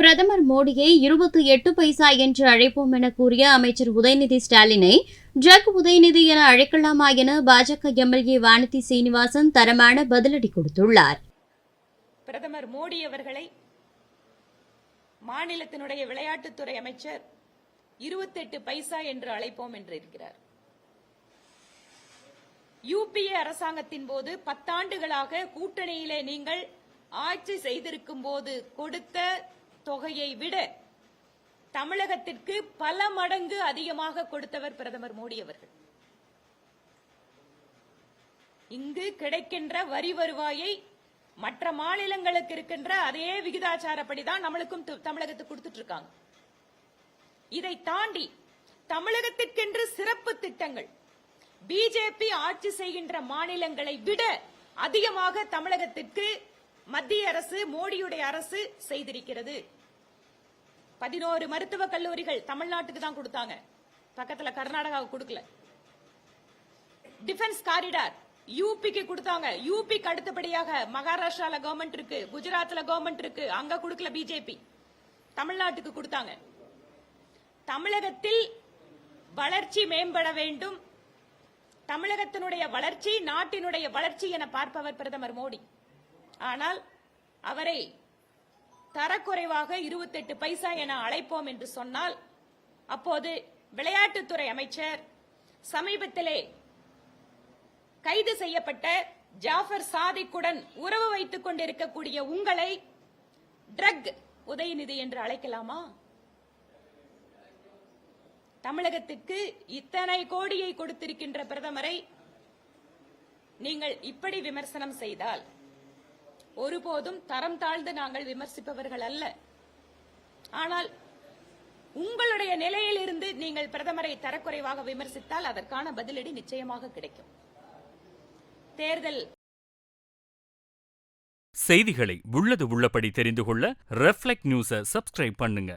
பிரதமர் மோடியை 28 பைசா என்று அழைப்போம் என கூறிய அமைச்சர் உதயநிதி ஸ்டாலினை ஜக் உதயநிதி என அழைக்கலாமா என பாஜக எம்எல்ஏ வானதி சீனிவாசன் தரமான பதிலடி கொடுத்துள்ளார். பிரதமர் மோடி அவர்களை மாநிலத்தினுடைய விளையாட்டுத்துறை அமைச்சர் 28 பைசா என்று அழைப்போம் என்று இருக்கிறார். யுபிஏ அரசாங்கத்தின் போது 10 ஆண்டுகளாக கூட்டணியிலே நீங்கள் ஆட்சி செய்திருக்கும் போது கொடுத்த தொகையை விட தமிழகத்திற்கு பல மடங்கு அதிகமாக கொடுத்தவர் பிரதமர் மோடி அவர்கள். இங்கு கிடைக்கின்ற வரி வருவாயை மற்ற மாநிலங்களுக்கு இருக்கின்ற அதே விகிதாச்சாரப்படிதான் நம்மளுக்கும் தமிழகத்துக்கு கொடுத்துட்டு இருக்காங்க. இதை தாண்டி தமிழகத்திற்கென்று சிறப்பு திட்டங்கள் பிஜேபி ஆட்சி செய்கின்ற மாநிலங்களை விட அதிகமாக தமிழகத்திற்கு மத்திய அரசு, மோடியுடைய அரசு செய்திருக்கிறது. 11 மருத்துவக் கல்லூரிகள் தமிழ்நாட்டுக்கு தான் கொடுத்தாங்க, பக்கத்துல கர்நாடகாவுக்கு கொடுக்கல. டிஃபென்ஸ் காரிடார் யூபிக்கு கொடுத்தாங்க, யூபிக்கு அடுத்தபடியாக மகாராஷ்டிரால கவர்மெண்ட் இருக்கு, குஜராத்ல கவர்மெண்ட் இருக்கு, அங்க கொடுக்கல பிஜேபி, தமிழ்நாட்டுக்கு கொடுத்தாங்க. தமிழகத்தில் வளர்ச்சி மேம்பட வேண்டும், தமிழகத்தினுடைய வளர்ச்சி நாட்டினுடைய வளர்ச்சி என பார்ப்பவர் பிரதமர் மோடி. ஆனால் அவரை தரக்குறைவாக 28 பைசா என அழைப்போம் என்று சொன்னால், அப்போது விளையாட்டுத்துறை அமைச்சர் சமீபத்திலே கைது செய்யப்பட்ட ஜாஃபர் சாதிக்குடன் உறவு வைத்துக் கொண்டிருக்கக்கூடிய உங்களை ட்ரக் உதயநிதி என்று அழைக்கலாமா? தமிழகத்திற்கு இத்தனை கோடியை கொடுத்திருக்கின்ற பிரதமரை நீங்கள் இப்படி விமர்சனம் செய்தால் ஒருபோதும் தரம் தாழ்ந்து நாங்கள் விமர்சிப்பவர்கள் அல்ல. ஆனால் உங்களுடைய நிலையில் இருந்து நீங்கள் பிரதமரை தரக்குறைவாக விமர்சித்தால் அதற்கான பதிலடி நிச்சயமாக கிடைக்கும். தேர்தல் செய்திகளை உள்ளது உள்ளபடி தெரிந்து கொள்ள ரெஃப்ளெக்ட் நியூஸை சப்ஸ்கிரைப் பண்ணுங்க.